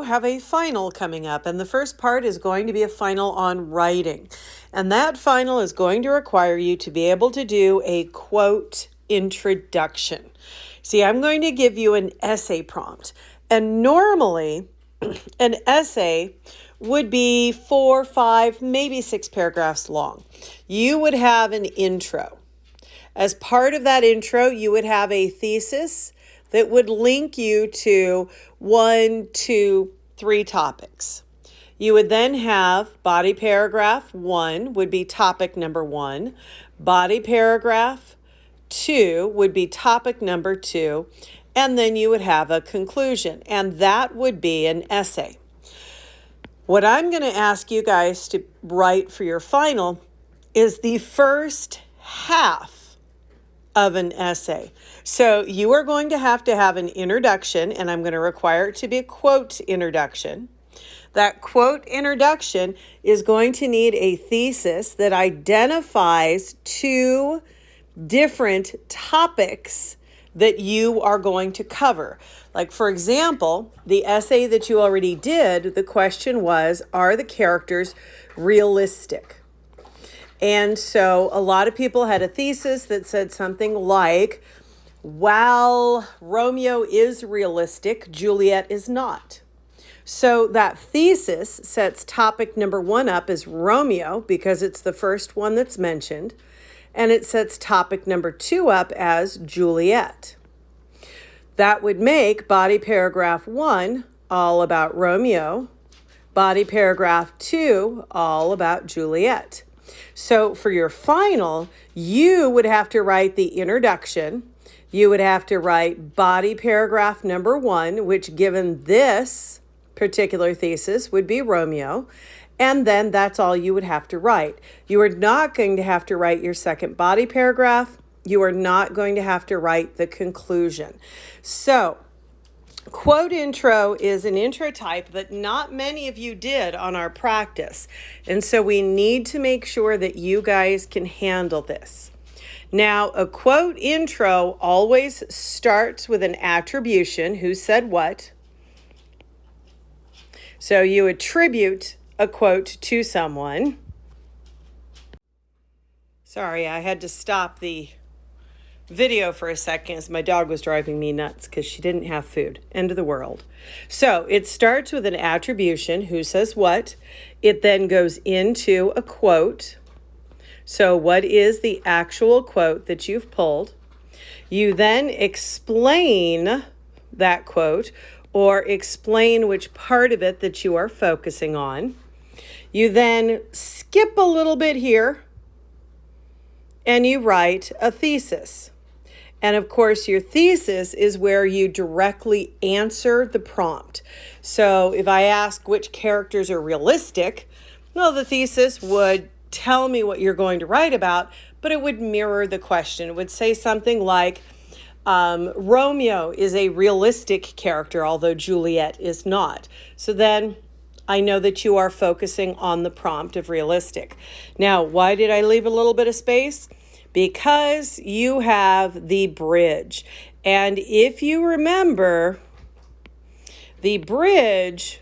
have a final coming up, and the first part is going to be a final on writing. And that final is going to require you to be able to do a quote introduction. See, I'm going to give you an essay prompt, and normally an essay would be 4, 5, maybe 6 paragraphs long. You would have an intro. As part of that intro, you would have a thesis that would link you to 1, 2, 3 topics. You would then have body paragraph 1 would be topic number 1. Body paragraph 2 would be topic number 2. And then you would have a conclusion. And that would be an essay. What I'm going to ask you guys to write for your final is the first half of an essay. So you are going to have an introduction, and I'm going to require it to be a quote introduction. That quote introduction is going to need a thesis that identifies 2 different topics that you are going to cover. Like, for example, the essay that you already did, the question was, are the characters realistic? And so a lot of people had a thesis that said something like, while Romeo is realistic, Juliet is not. So that thesis sets topic number 1 up as Romeo because it's the first one that's mentioned, and it sets topic number 2 up as Juliet. That would make body paragraph 1 all about Romeo, body paragraph 2 all about Juliet. So for your final, you would have to write the introduction. You would have to write body paragraph number 1, which given this particular thesis would be Romeo. And then that's all you would have to write. You are not going to have to write your second body paragraph. You are not going to have to write the conclusion. So quote intro is an intro type that not many of you did on our practice. And so we need to make sure that you guys can handle this. Now, a quote intro always starts with an attribution. Who said what? So you attribute a quote to someone. Sorry, I had to stop the video for a second as my dog was driving me nuts because she didn't have food. End of the world. So it starts with an attribution, who says what. It then goes into a quote. So what is the actual quote that you've pulled? You then explain that quote or explain which part of it that you are focusing on. You then skip a little bit here and you write a thesis. And of course, your thesis is where you directly answer the prompt. So if I ask which characters are realistic, well, the thesis would tell me what you're going to write about, but it would mirror the question. It would say something like, Romeo is a realistic character, although Juliet is not. So then I know that you are focusing on the prompt of realistic. Now, why did I leave a little bit of space? Because you have the bridge. And if you remember, the bridge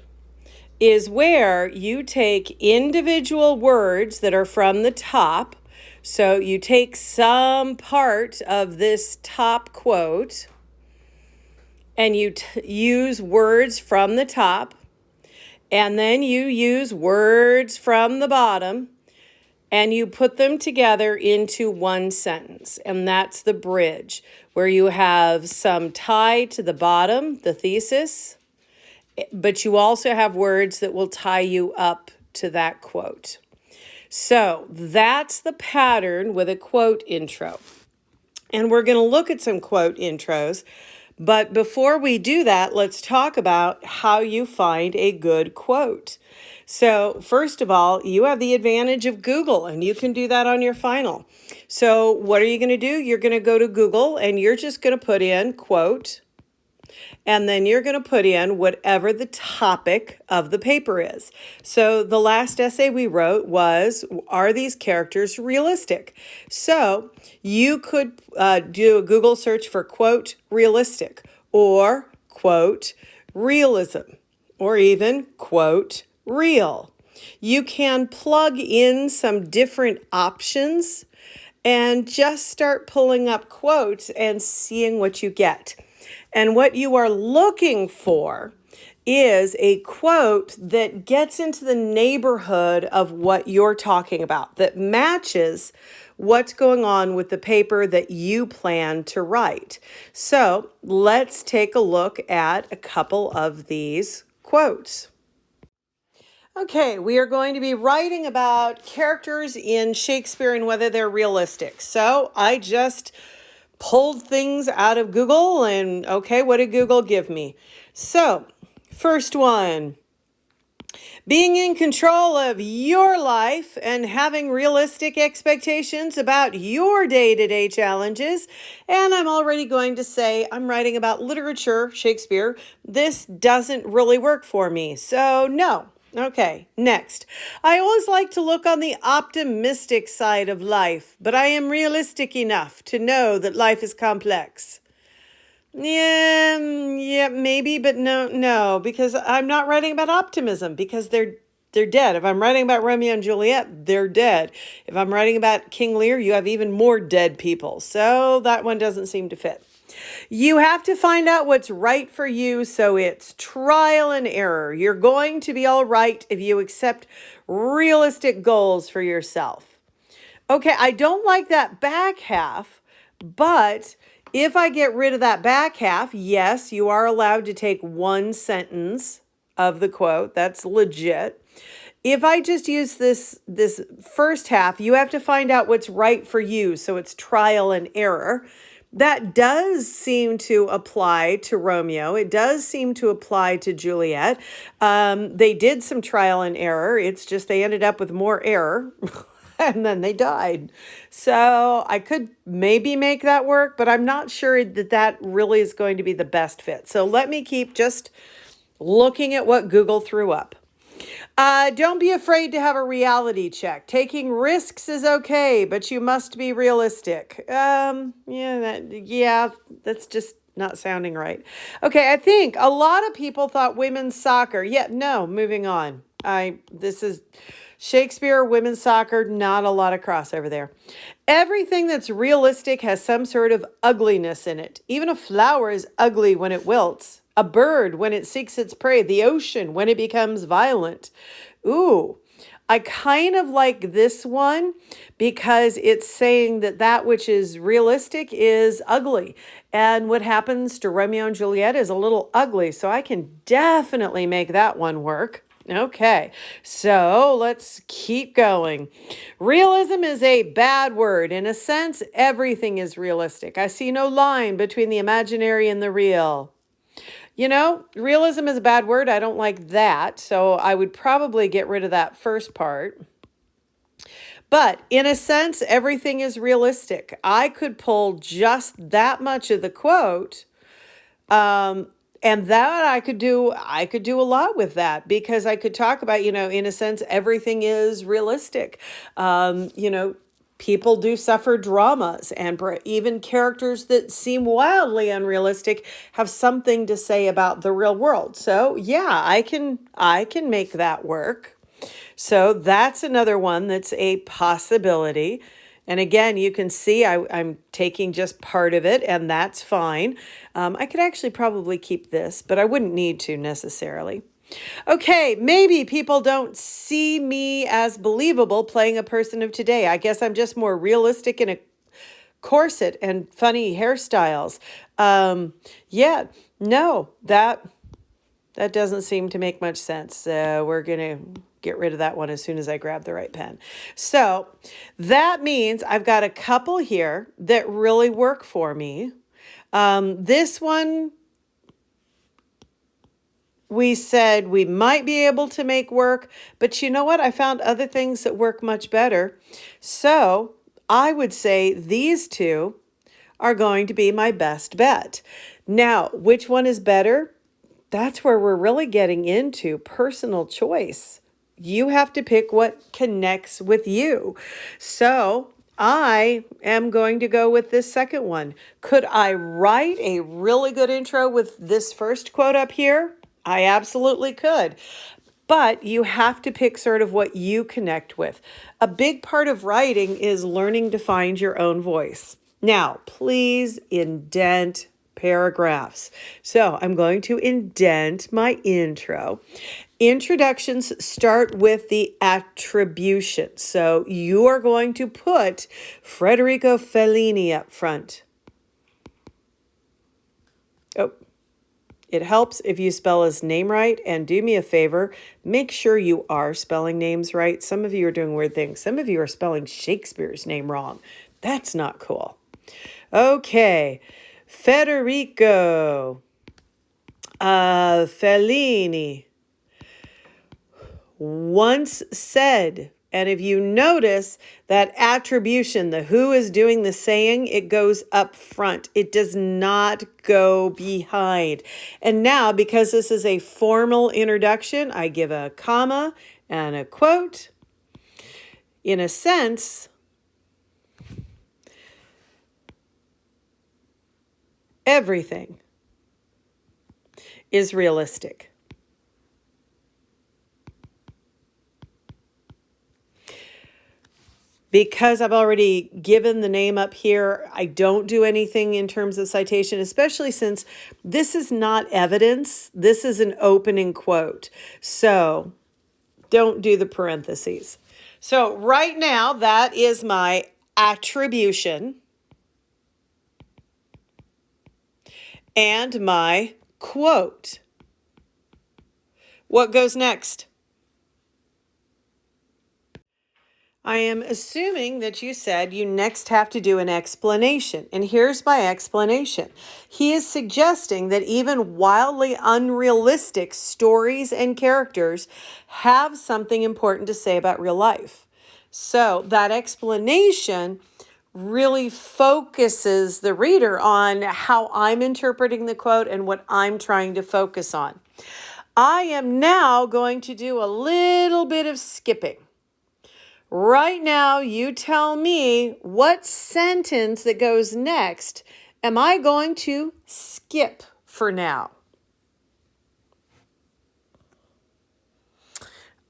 is where you take individual words that are from the top. So you take some part of this top quote and you use words from the top, and then you use words from the bottom, and you put them together into one sentence. And that's the bridge, where you have some tie to the bottom, the thesis, but you also have words that will tie you up to that quote. So that's the pattern with a quote intro. And we're going to look at some quote intros. But before we do that, let's talk about how you find a good quote. So first of all, you have the advantage of Google, and you can do that on your final. So what are you going to do? You're going to go to Google, and you're just going to put in quote, and then you're going to put in whatever the topic of the paper is. So the last essay we wrote was, are these characters realistic? So you could do a Google search for quote realistic or quote realism. or even quote real. You can plug in some different options and just start pulling up quotes and seeing what you get. And what you are looking for is a quote that gets into the neighborhood of what you're talking about, that matches what's going on with the paper that you plan to write. So let's take a look at a couple of these quotes. Okay, we are going to be writing about characters in Shakespeare and whether they're realistic. So I just pulled things out of Google and okay, what did Google give me? So, first one, being in control of your life and having realistic expectations about your day-to-day challenges. And I'm already going to say I'm writing about literature, Shakespeare. This doesn't really work for me, so no. Okay, next. I always like to look on the optimistic side of life, but I am realistic enough to know that life is complex. Yeah, maybe, but no, because I'm not writing about optimism because they're dead. If I'm writing about Romeo and Juliet, they're dead. If I'm writing about King Lear, you have even more dead people. So that one doesn't seem to fit. You have to find out what's right for you, so it's trial and error. You're going to be all right if you accept realistic goals for yourself. Okay, I don't like that back half, but if I get rid of that back half, yes, you are allowed to take one sentence of the quote. That's legit. If I just use this first half, you have to find out what's right for you, so it's trial and error. That does seem to apply to Romeo. It does seem to apply to Juliet. They did some trial and error. It's just they ended up with more error and then they died. So I could maybe make that work, but I'm not sure that that really is going to be the best fit. So let me keep just looking at what Google threw up. Don't be afraid to have a reality check. Taking risks is okay, but you must be realistic. That's just not sounding right. Okay, I think a lot of people thought women's soccer. Yeah, no, moving on. This is Shakespeare, women's soccer, not a lot of crossover there. Everything that's realistic has some sort of ugliness in it. Even a flower is ugly when it wilts. A bird when it seeks its prey, the ocean when it becomes violent. Ooh, I kind of like this one because it's saying that that which is realistic is ugly. And what happens to Romeo and Juliet is a little ugly. So I can definitely make that one work. Okay, so let's keep going. Realism is a bad word. In a sense, everything is realistic. I see no line between the imaginary and the real. You know, realism is a bad word. I don't like that. So I would probably get rid of that first part. But in a sense, everything is realistic. I could pull just that much of the quote. And that I could do a lot with that because I could talk about, in a sense, everything is realistic. People do suffer dramas, and even characters that seem wildly unrealistic have something to say about the real world. So yeah, I can make that work. So that's another one that's a possibility. And again, you can see I'm taking just part of it, and that's fine. I could actually probably keep this, but I wouldn't need to necessarily. Okay, maybe people don't see me as believable playing a person of today. I guess I'm just more realistic in a corset and funny hairstyles. No, that doesn't seem to make much sense. We're going to get rid of that one as soon as I grab the right pen. So that means I've got a couple here that really work for me. This one, we said we might be able to make work, but you know what? I found other things that work much better. So I would say these two are going to be my best bet. Now, which one is better? That's where we're really getting into personal choice. You have to pick what connects with you. So I am going to go with this second one. Could I write a really good intro with this first quote up here? I absolutely could. But you have to pick sort of what you connect with. A big part of writing is learning to find your own voice. Now, please indent paragraphs. So I'm going to indent my intro. Introductions start with the attribution. So you are going to put Federico Fellini up front. Oh, it helps if you spell his name right, and do me a favor, make sure you are spelling names right. Some of you are doing weird things. Some of you are spelling Shakespeare's name wrong. That's not cool. Okay, Federico Fellini once said, and if you notice that attribution, the who is doing the saying, it goes up front. It does not go behind. And now, because this is a formal introduction, I give a comma and a quote. In a sense, everything is realistic. Because I've already given the name up here, I don't do anything in terms of citation, especially since this is not evidence. This is an opening quote. So don't do the parentheses. So right now, that is my attribution and my quote. What goes next? I am assuming that you said you next have to do an explanation. And here's my explanation. He is suggesting that even wildly unrealistic stories and characters have something important to say about real life. So that explanation really focuses the reader on how I'm interpreting the quote and what I'm trying to focus on. I am now going to do a little bit of skipping. Right now, you tell me what sentence that goes next am I going to skip for now?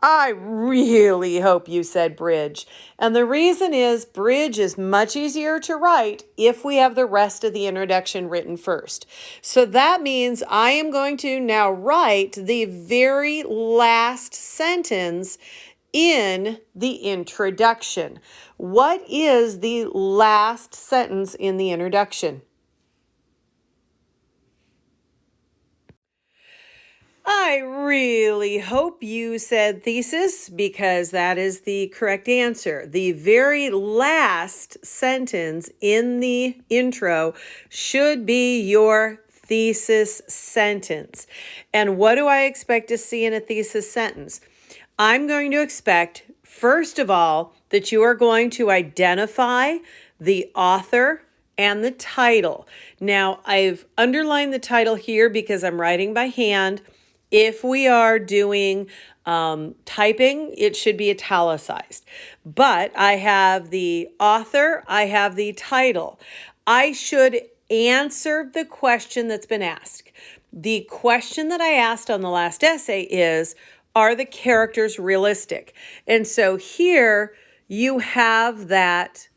I really hope you said bridge. And the reason is bridge is much easier to write if we have the rest of the introduction written first. So that means I am going to now write the very last sentence in the introduction. What is the last sentence in the introduction? I really hope you said thesis because that is the correct answer. The very last sentence in the intro should be your thesis sentence. And what do I expect to see in a thesis sentence? I'm going to expect, first of all, that you are going to identify the author and the title. Now, I've underlined the title here because I'm writing by hand. If we are doing typing, it should be italicized. But I have the author, I have the title. I should answer the question that's been asked. The question that I asked on the last essay is, are the characters realistic? And so here you have that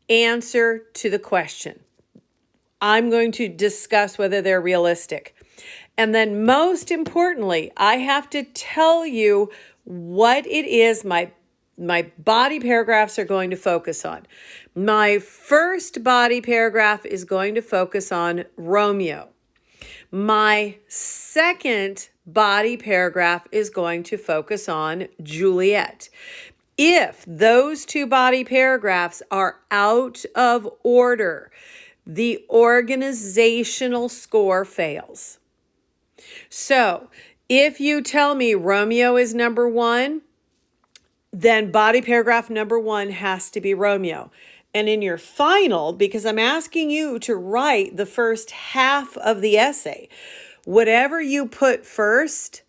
answer to the question. I'm going to discuss whether they're realistic. And then most importantly, I have to tell you what it is my body paragraphs are going to focus on. My first body paragraph is going to focus on Romeo. My second body paragraph is going to focus on Juliet. If those two body paragraphs are out of order, the organizational score fails. So if you tell me Romeo is number one, then body paragraph number one has to be Romeo. And in your final, because I'm asking you to write the first half of the essay, whatever you put first,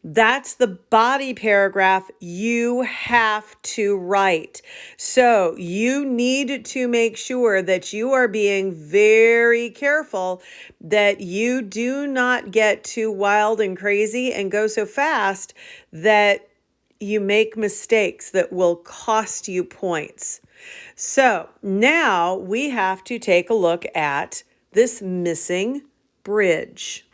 That's the body paragraph you have to write. So you need to make sure that you are being very careful that you do not get too wild and crazy and go so fast that you make mistakes that will cost you points. So now we have to take a look at this missing bridge.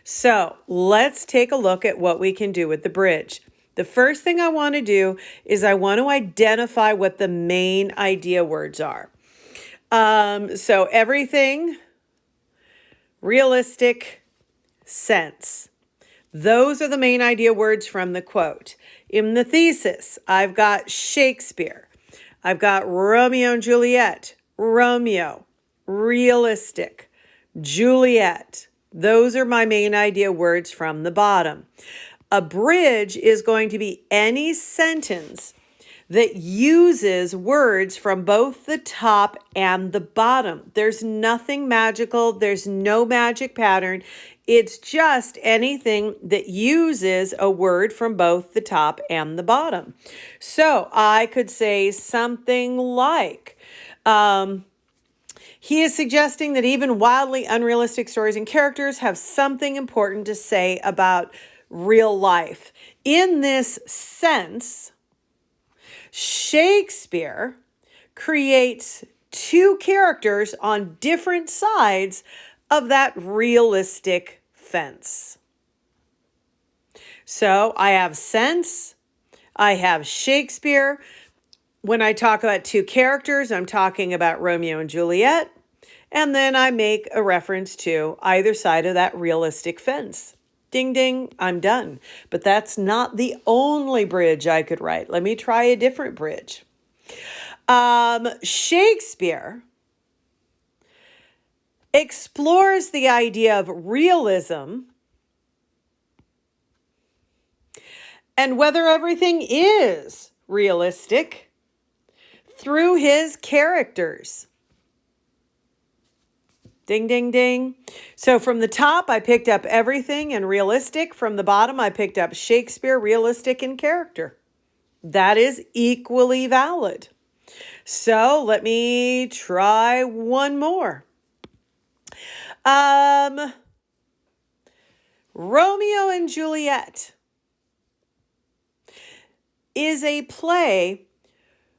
So let's take a look at what we can do with the bridge. The first thing I want to do is I want to identify what the main idea words are. So everything, realistic, sense. Those are the main idea words from the quote. In the thesis, I've got Shakespeare. I've got Romeo and Juliet. Romeo, realistic, Juliet. Those are my main idea words from the bottom. A bridge is going to be any sentence that uses words from both the top and the bottom. There's nothing magical. There's no magic pattern. It's just anything that uses a word from both the top and the bottom. So I could say something like, he is suggesting that even wildly unrealistic stories and characters have something important to say about real life. In this sense, Shakespeare creates two characters on different sides of that realistic fence. So I have sense, I have Shakespeare. When I talk about two characters, I'm talking about Romeo and Juliet, and then I make a reference to either side of that realistic fence. Ding, ding, I'm done. But that's not the only bridge I could write. Let me try a different bridge. Shakespeare explores the idea of realism and whether everything is realistic through his characters. Ding, ding, ding. So from the top, I picked up everything and realistic. From the bottom, I picked up Shakespeare, realistic, and character. That is equally valid. So let me try one more. Romeo and Juliet is a play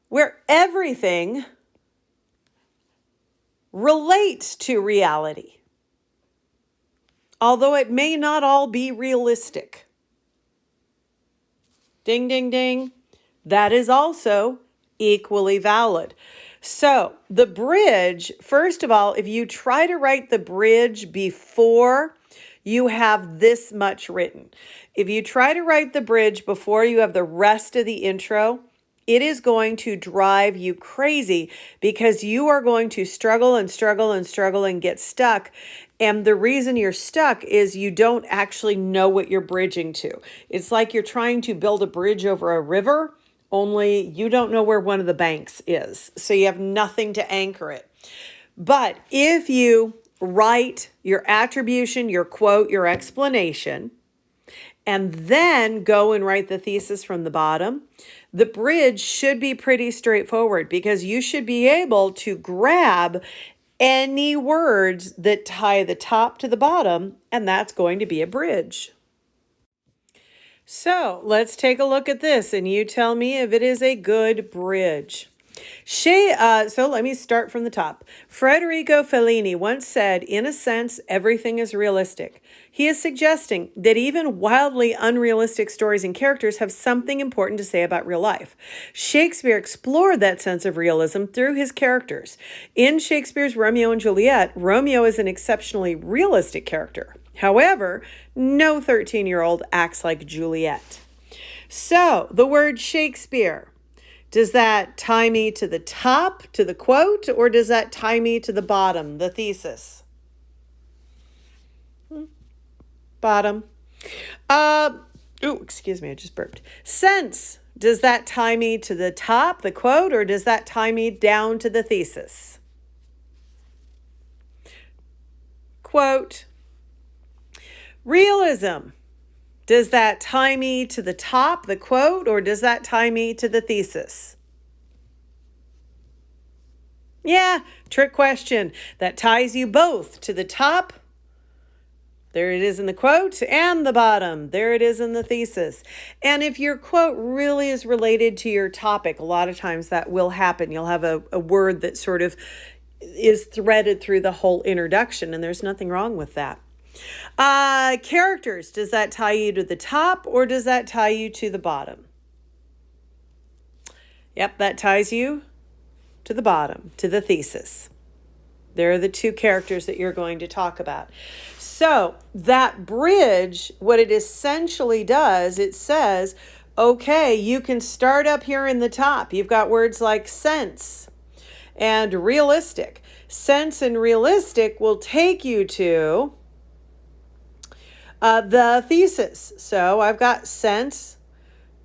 where everything relates to reality, although it may not all be realistic. Ding, ding, ding. That is also equally valid. So the bridge, first of all, if you try to write the bridge before you have this much written, if you try to write the bridge before you have the rest of the intro, it is going to drive you crazy because you are going to struggle and struggle and struggle and get stuck. And the reason you're stuck is you don't actually know what you're bridging to. It's like you're trying to build a bridge over a river, only you don't know where one of the banks is. So you have nothing to anchor it. But if you write your attribution, your quote, your explanation, and then go and write the thesis from the bottom, the bridge should be pretty straightforward because you should be able to grab any words that tie the top to the bottom, and that's going to be a bridge. So let's take a look at this, and you tell me if it is a good bridge. So let me start from the top. Federico Fellini once said, in a sense, everything is realistic. He is suggesting that even wildly unrealistic stories and characters have something important to say about real life. Shakespeare explored that sense of realism through his characters. In Shakespeare's Romeo and Juliet, Romeo is an exceptionally realistic character. However, no 13-year-old acts like Juliet. So the word Shakespeare, does that tie me to the top, to the quote, or does that tie me to the bottom, the thesis? Bottom. Excuse me, I just burped. Sense, does that tie me to the top, the quote, or does that tie me down to the thesis? Quote. Realism, Does that tie me to the top, the quote, or does that tie me to the thesis? Yeah, trick question. That ties you both to the top. There it is in the quote, and the bottom. There it is in the thesis. And if your quote really is related to your topic, a lot of times that will happen. You'll have a word that sort of is threaded through the whole introduction, and there's nothing wrong with that. Characters, does that tie you to the top or does that tie you to the bottom? Yep, that ties you to the bottom, to the thesis. There are the two characters that you're going to talk about. So that bridge, what it essentially does, it says, okay, you can start up here in the top. You've got words like sense and realistic. Sense and realistic will take you to the thesis. So I've got sense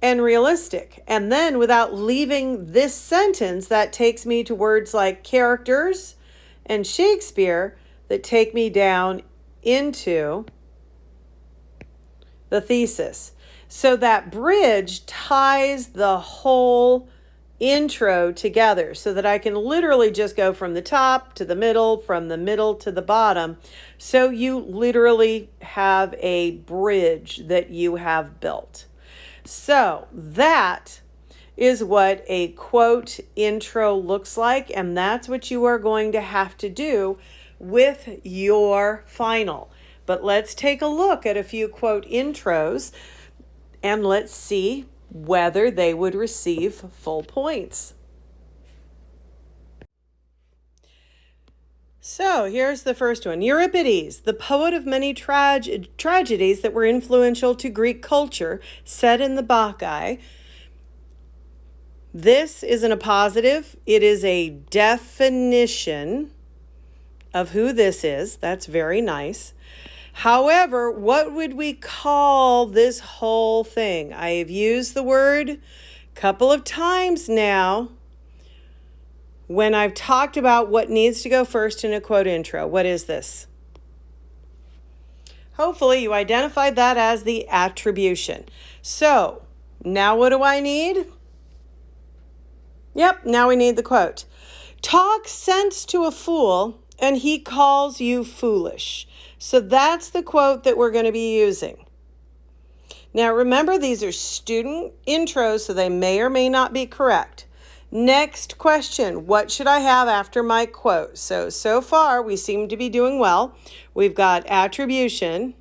and realistic. And then without leaving this sentence, that takes me to words like characters and Shakespeare that take me down into the thesis. So that bridge ties the whole intro together so that I can literally just go from the top to the middle, from the middle to the bottom. So you literally have a bridge that you have built. So that is what a quote intro looks like, and that's what you are going to have to do with your final. But let's take a look at a few quote intros and let's see whether they would receive full points. So here's the first one. Euripides, the poet of many tragedies that were influential to Greek culture, said in the Bacchae. This isn't a positive. It is a definition of who this is. That's very nice. However, what would we call this whole thing? I have used the word a couple of times now when I've talked about what needs to go first in a quote intro. What is this? Hopefully you identified that as the attribution. So now what do I need? Yep, now we need the quote. Talk sense to a fool and he calls you foolish. So that's the quote that we're going to be using. Now remember, these are student intros, so they may or may not be correct. Next question, what should I have after my quote? So far we seem to be doing well. We've got attribution,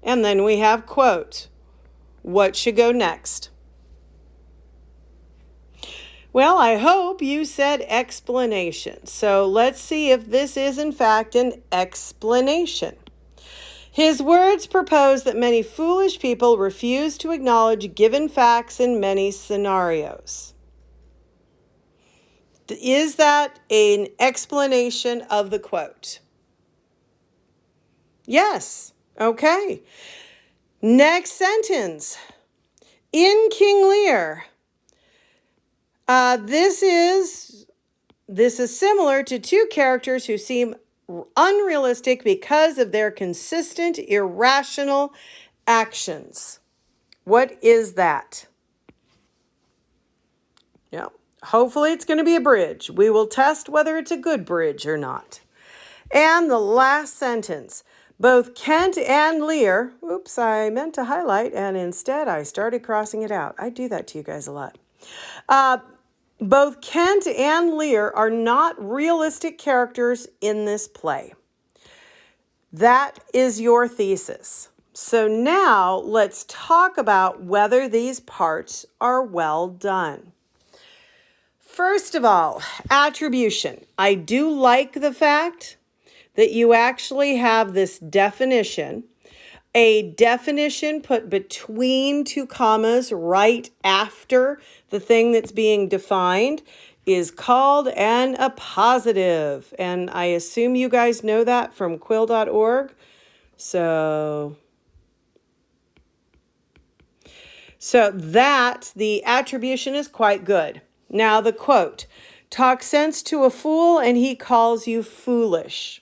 and then we have quote. What should go next? Well, I hope you said explanation. So let's see if this is in fact an explanation. His words propose that many foolish people refuse to acknowledge given facts in many scenarios. Is that an explanation of the quote? Yes. Okay. Next sentence. In King Lear, this is similar to two characters who seem unrealistic because of their consistent, irrational actions. What is that? Yeah, hopefully it's going to be a bridge. We will test whether it's a good bridge or not. And the last sentence. Both Kent and Lear, oops, I meant to highlight and instead I started crossing it out. I do that to you guys a lot. Both Kent and Lear are not realistic characters in this play. That is your thesis. So now let's talk about whether these parts are well done. First of all, attribution. I do like the fact that you actually have this definition. A definition put between two commas right after the thing that's being defined is called an appositive. And I assume you guys know that from quill.org. So that, the attribution is quite good. Now the quote, talk sense to a fool and he calls you foolish.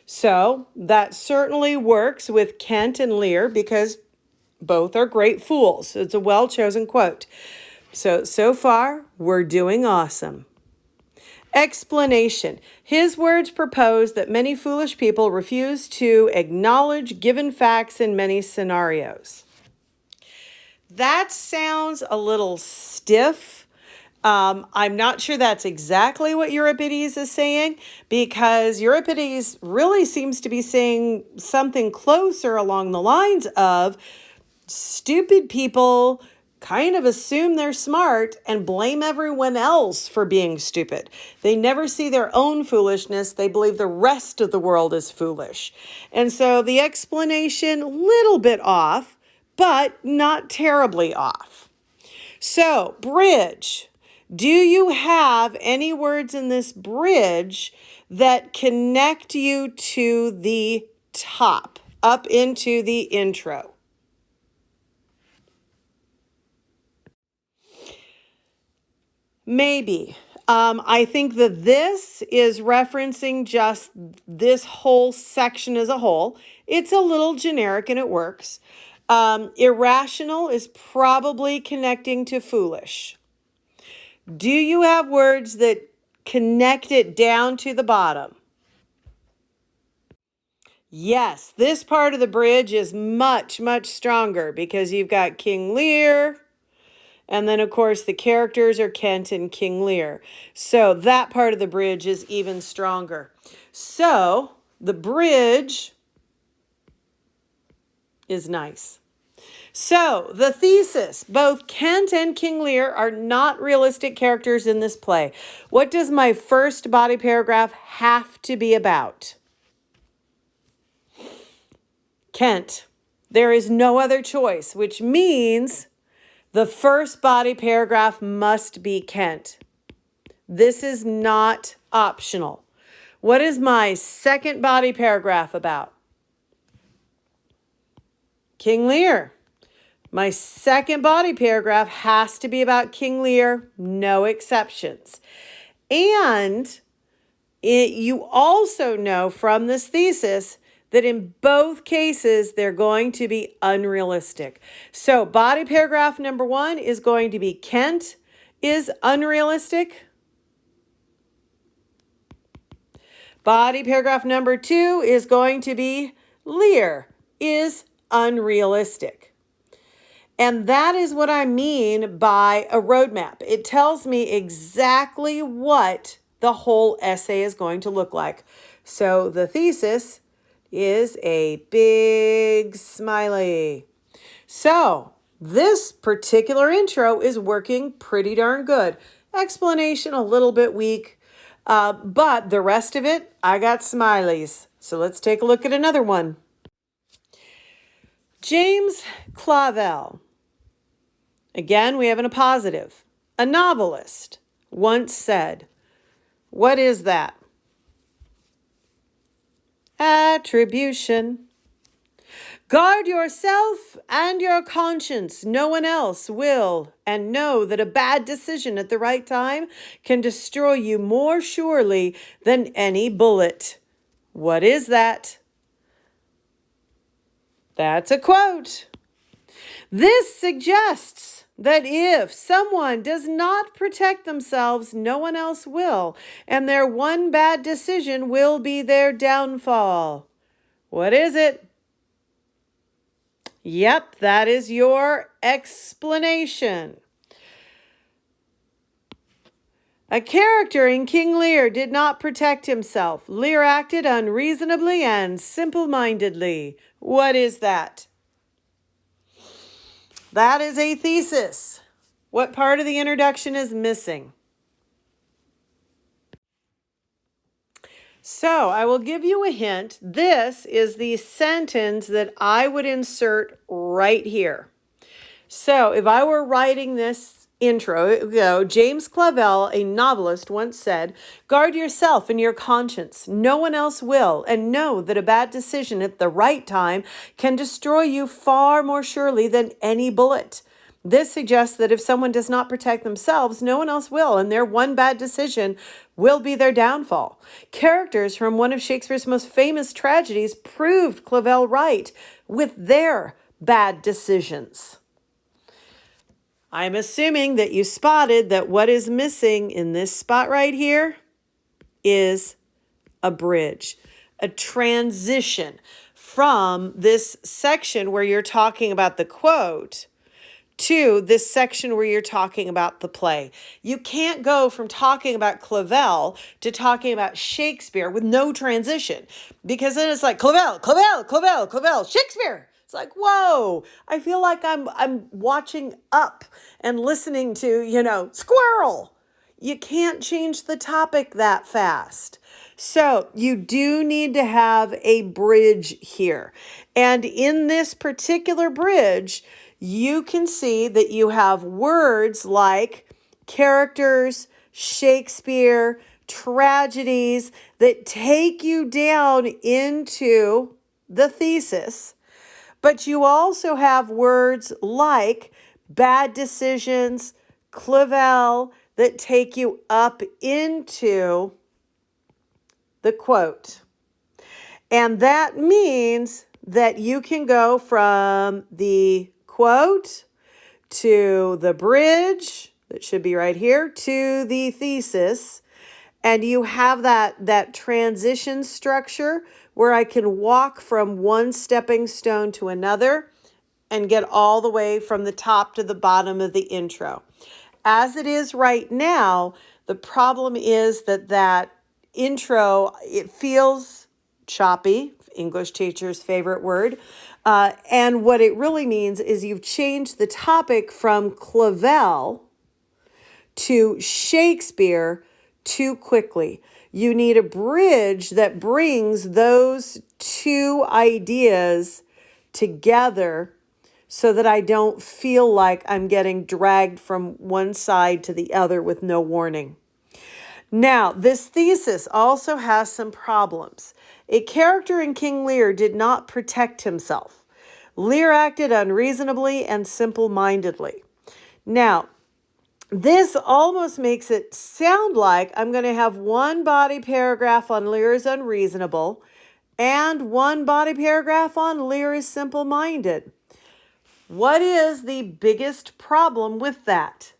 So that certainly works with Kent and Lear because Both are great fools. It's a well-chosen quote. So far, we're doing awesome. Explanation. His words propose that many foolish people refuse to acknowledge given facts in many scenarios. That sounds a little stiff. I'm not sure that's exactly what Euripides is saying, because Euripides really seems to be saying something closer along the lines of stupid people kind of assume they're smart and blame everyone else for being stupid. They never see their own foolishness. They believe the rest of the world is foolish. And so the explanation, a little bit off, but not terribly off. So, bridge. Do you have any words in this bridge that connect you to the top, up into the intro? Maybe. I think that this is referencing just this whole section as a whole. It's a little generic and it works. Irrational is probably connecting to foolish. Do you have words that connect it down to the bottom? Yes, this part of the bridge is much, much stronger because you've got King Lear. And then, of course, the characters are Kent and King Lear. So that part of the bridge is even stronger. So the bridge is nice. So the thesis, both Kent and King Lear are not realistic characters in this play. What does my first body paragraph have to be about? Kent. There is no other choice, which means the first body paragraph must be Kent. This is not optional. What is my second body paragraph about? King Lear. My second body paragraph has to be about King Lear, no exceptions. And you also know from this thesis that in both cases, they're going to be unrealistic. So body paragraph number 1 is going to be Kent is unrealistic. Body paragraph number 2 is going to be Lear is unrealistic. And that is what I mean by a roadmap. It tells me exactly what the whole essay is going to look like. So the thesis is a big smiley. So this particular intro is working pretty darn good. Explanation a little bit weak, but the rest of it, I got smileys. So let's take a look at another one. James Clavell. Again, we have an appositive. A novelist once said, what is that? Attribution. Guard yourself and your conscience. No one else will. And know that a bad decision at the right time can destroy you more surely than any bullet. What is that? That's a quote. This suggests that if someone does not protect themselves, no one else will, and their one bad decision will be their downfall. What is it? Yep, that is your explanation. A character in King Lear did not protect himself. Lear acted unreasonably and simple-mindedly. What is that? That is a thesis. What part of the introduction is missing? So I will give you a hint. This is the sentence that I would insert right here. So if I were writing this intro, it would go, James Clavell, a novelist, once said, guard yourself and your conscience. No one else will. And know that a bad decision at the right time can destroy you far more surely than any bullet. This suggests that if someone does not protect themselves, no one else will, and their one bad decision will be their downfall. Characters from one of Shakespeare's most famous tragedies proved Clavell right with their bad decisions. I'm assuming that you spotted that what is missing in this spot right here is a bridge, a transition from this section where you're talking about the quote to this section where you're talking about the play. You can't go from talking about Clavel to talking about Shakespeare with no transition, because then it's like Clavel, Clavel, Clavel, Clavel, Shakespeare. It's like, whoa, I feel like I'm watching Up and listening to, Squirrel. You can't change the topic that fast. So you do need to have a bridge here. And in this particular bridge, you can see that you have words like characters, Shakespeare, tragedies that take you down into the thesis. But you also have words like bad decisions, Clavel, that take you up into the quote. And that means that you can go from the quote to the bridge, that should be right here, to the thesis. And you have that transition structure where I can walk from one stepping stone to another and get all the way from the top to the bottom of the intro. As it is right now, the problem is that intro, it feels choppy, English teacher's favorite word. And what it really means is you've changed the topic from Clavel to Shakespeare too quickly. You need a bridge that brings those two ideas together so that I don't feel like I'm getting dragged from one side to the other with no warning. Now, this thesis also has some problems. A character in King Lear did not protect himself. Lear acted unreasonably and simple-mindedly. Now, this almost makes it sound like I'm going to have one body paragraph on Lear is unreasonable and one body paragraph on Lear is simple-minded. What is the biggest problem with that?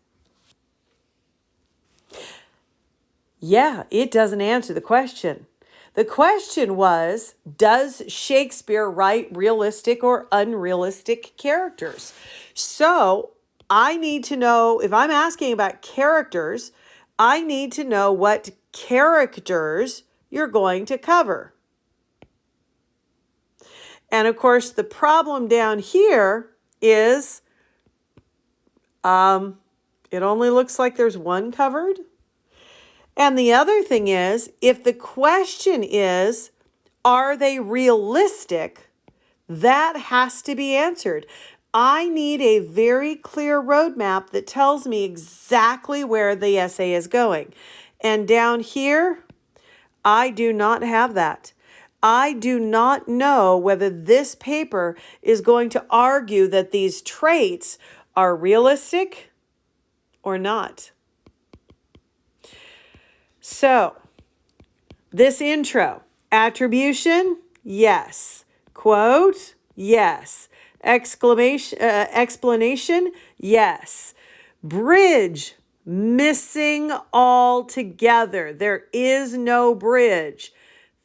Yeah, it doesn't answer the question. The question was, does Shakespeare write realistic or unrealistic characters? So I need to know, if I'm asking about characters, I need to know what characters you're going to cover. And of course, the problem down here is it only looks like there's one covered. And the other thing is, if the question is, are they realistic? That has to be answered. I need a very clear roadmap that tells me exactly where the essay is going. And down here, I do not have that. I do not know whether this paper is going to argue that these traits are realistic or not. So, this intro, attribution, yes. Quote, yes. Explanation, yes. Bridge, missing altogether. There is no bridge.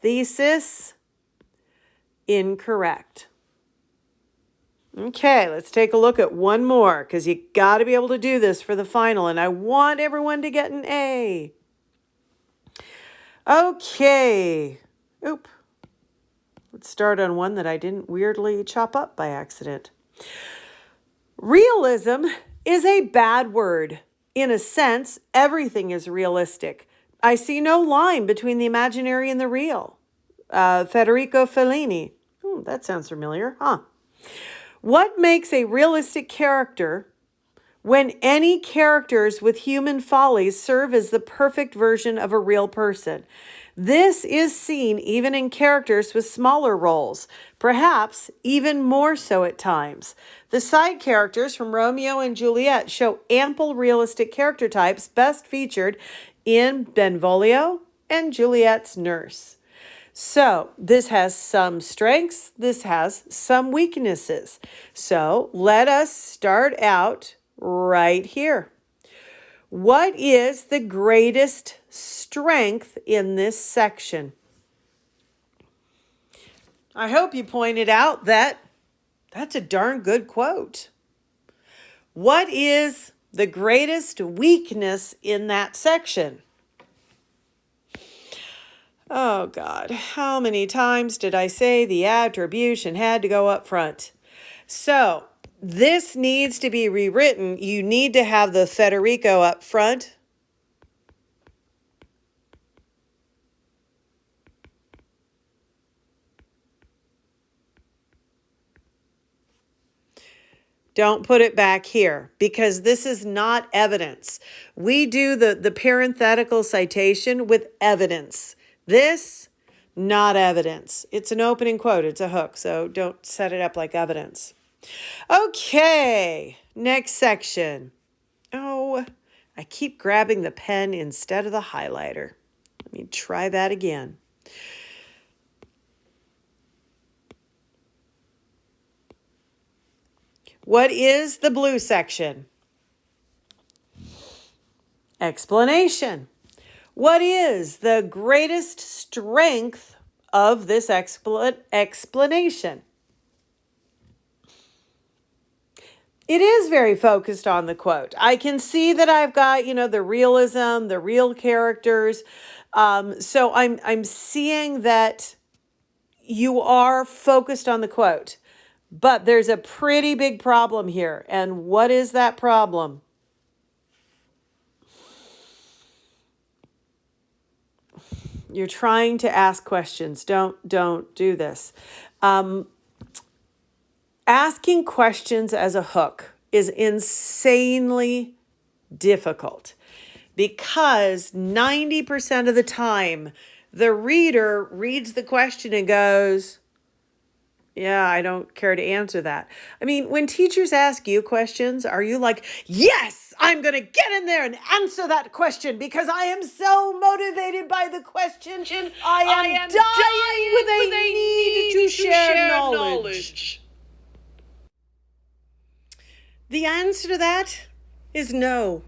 Thesis, incorrect. Okay, let's take a look at one more, because you got to be able to do this for the final, and I want everyone to get an A. Okay. Let's start on one that I didn't weirdly chop up by accident. Realism is a bad word. In a sense, everything is realistic. I see no line between the imaginary and the real. Federico Fellini. That sounds familiar, huh? What makes a realistic character when any characters with human follies serve as the perfect version of a real person? This is seen even in characters with smaller roles, perhaps even more so at times. The side characters from Romeo and Juliet show ample realistic character types best featured in Benvolio and Juliet's nurse. So this has some strengths, this has some weaknesses. So let us start out right here. What is the greatest strength in this section? I hope you pointed out that that's a darn good quote. What is the greatest weakness in that section? Oh God, how many times did I say the attribution had to go up front? So this needs to be rewritten. You need to have the Federico up front. Don't put it back here because this is not evidence. We do the parenthetical citation with evidence. This, not evidence. It's an opening quote. It's a hook, so don't set it up like evidence. Okay, next section. Oh, I keep grabbing the pen instead of the highlighter. Let me try that again. What is the blue section? Explanation. What is the greatest strength of this explanation? It is very focused on the quote. I can see that I've got, the realism, the real characters. So I'm seeing that you are focused on the quote. But there's a pretty big problem here. And what is that problem? You're trying to ask questions. Don't do this. Asking questions as a hook is insanely difficult because 90% of the time, the reader reads the question and goes, yeah, I don't care to answer that. I mean, when teachers ask you questions, are you like, yes, I'm going to get in there and answer that question because I am so motivated by the question. I am dying with a need to share knowledge. The answer to that is no.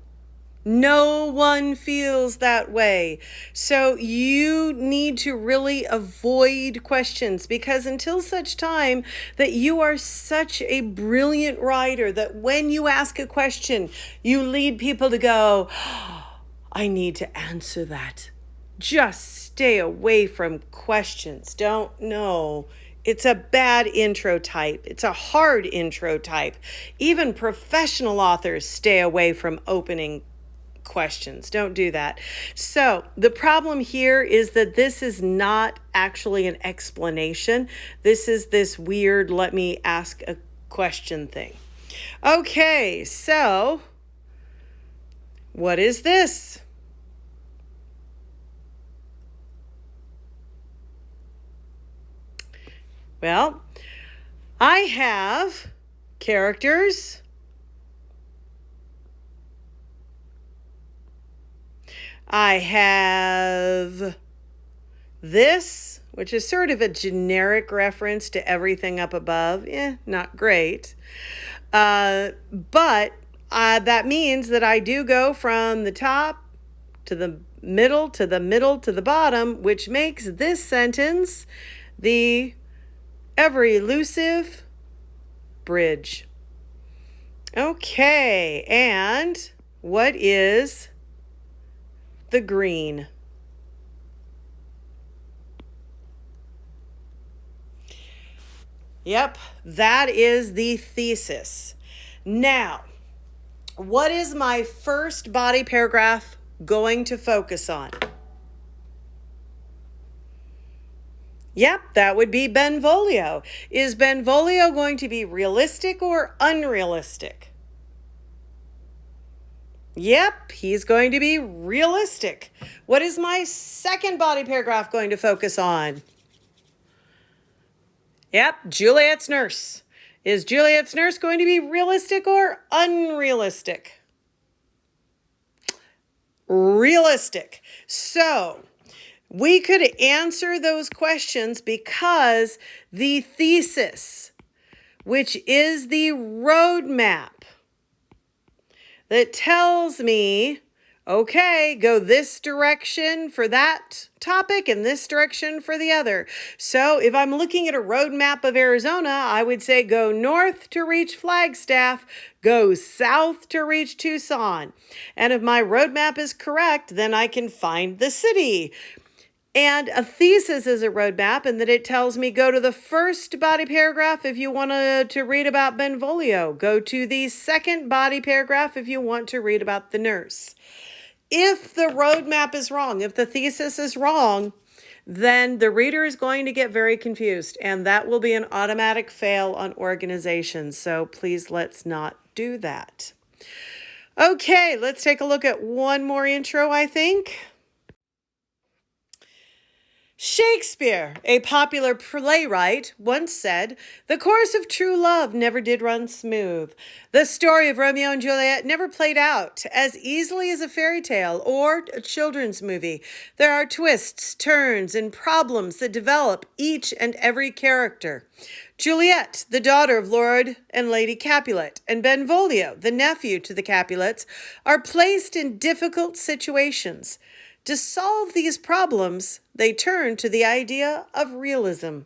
No one feels that way. So you need to really avoid questions because until such time that you are such a brilliant writer that when you ask a question, you lead people to go, oh, I need to answer that. Just stay away from questions. Don't know. It's a bad intro type. It's a hard intro type. Even professional authors stay away from opening questions. Don't do that. So the problem here is that this is not actually an explanation. This is this weird, let me ask a question thing. Okay, so what is this? Well, I have characters. I have this, which is sort of a generic reference to everything up above. Not great. But that means that I do go from the top to the middle, to the middle, to the bottom, which makes this sentence the ever-elusive bridge. Okay, and what is the green? Yep, that is the thesis. Now, what is my first body paragraph going to focus on? Yep, that would be Benvolio. Is Benvolio going to be realistic or unrealistic? Yep, he's going to be realistic. What is my second body paragraph going to focus on? Yep, Juliet's nurse. Is Juliet's nurse going to be realistic or unrealistic? Realistic. So, We could answer those questions because the thesis, which is the roadmap that tells me, okay, go this direction for that topic and this direction for the other. So if I'm looking at a roadmap of Arizona, I would say go north to reach Flagstaff, go south to reach Tucson. And if my roadmap is correct, then I can find the city. And a thesis is a roadmap, and that it tells me go to the first body paragraph if you want to read about Benvolio. Go to the second body paragraph if you want to read about the nurse. If the roadmap is wrong, if the thesis is wrong, then the reader is going to get very confused, and that will be an automatic fail on organization. So please let's not do that. Okay, let's take a look at one more intro, I think. Shakespeare, a popular playwright, once said, "The course of true love never did run smooth. The story of Romeo and Juliet never played out as easily as a fairy tale or a children's movie. There are twists, turns, and problems that develop each and every character. Juliet, the daughter of Lord and Lady Capulet, and Benvolio, the nephew to the Capulets, are placed in difficult situations. To solve these problems, they turn to the idea of realism."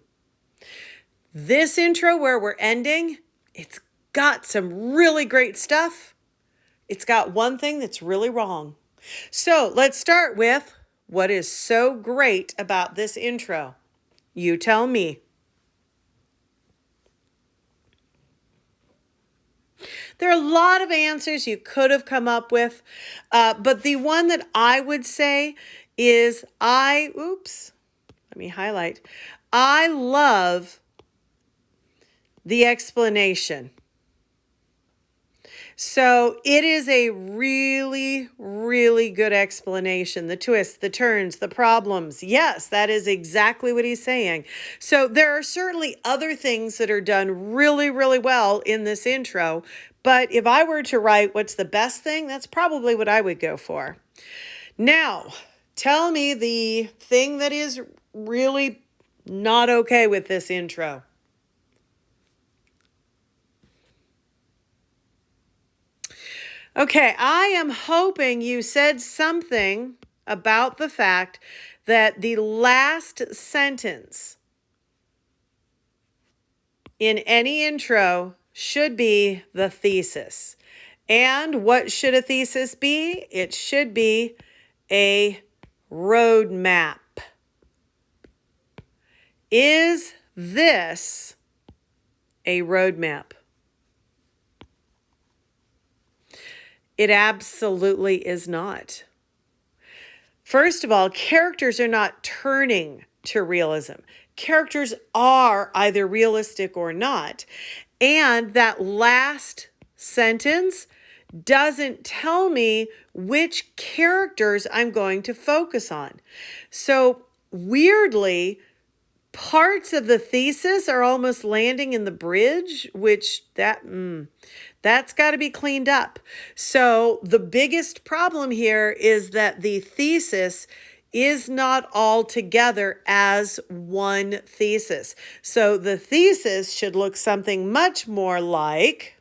This intro where we're ending, it's got some really great stuff. It's got one thing that's really wrong. So let's start with what is so great about this intro. You tell me. There are a lot of answers you could have come up with, but the one that I would say is I love the explanation. So it is a really, really good explanation. The twists, the turns, the problems. Yes, that is exactly what he's saying. So there are certainly other things that are done really, really well in this intro. But if I were to write what's the best thing, that's probably what I would go for. Now, tell me the thing that is really not okay with this intro. Okay, I am hoping you said something about the fact that the last sentence in any intro should be the thesis. And what should a thesis be? It should be a roadmap. Is this a roadmap? It absolutely is not. First of all, characters are not turning to realism. Characters are either realistic or not. And that last sentence doesn't tell me which characters I'm going to focus on. So weirdly, parts of the thesis are almost landing in the bridge, which that's got to be cleaned up. So the biggest problem here is that the thesis is not all together as one thesis. So the thesis should look something much more like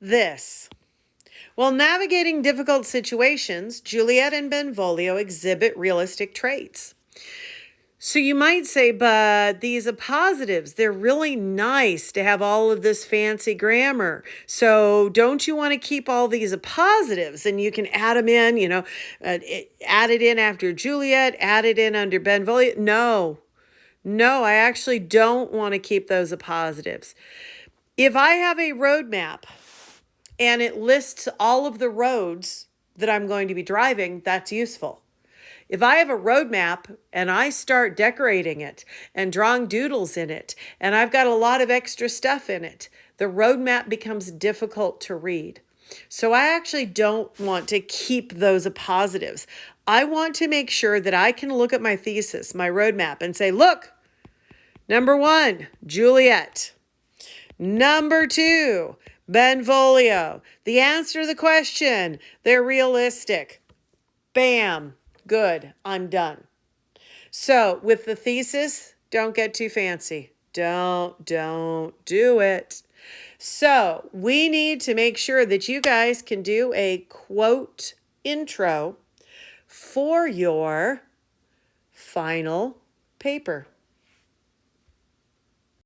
this. While navigating difficult situations, Juliet and Benvolio exhibit realistic traits. So you might say, but these appositives, they're really nice to have all of this fancy grammar. So don't you want to keep all these appositives and you can add them in, add it in after Juliet, add it in under Benvolio? No, I actually don't want to keep those appositives. If I have a roadmap and it lists all of the roads that I'm going to be driving, that's useful. If I have a roadmap and I start decorating it and drawing doodles in it, and I've got a lot of extra stuff in it, the roadmap becomes difficult to read. So I actually don't want to keep those appositives. I want to make sure that I can look at my thesis, my roadmap, and say, look, number 1, Juliet. Number 2, Benvolio. The answer to the question, they're realistic. Bam. Good, I'm done. So with the thesis, don't get too fancy. Don't do it. So we need to make sure that you guys can do a quote intro for your final paper.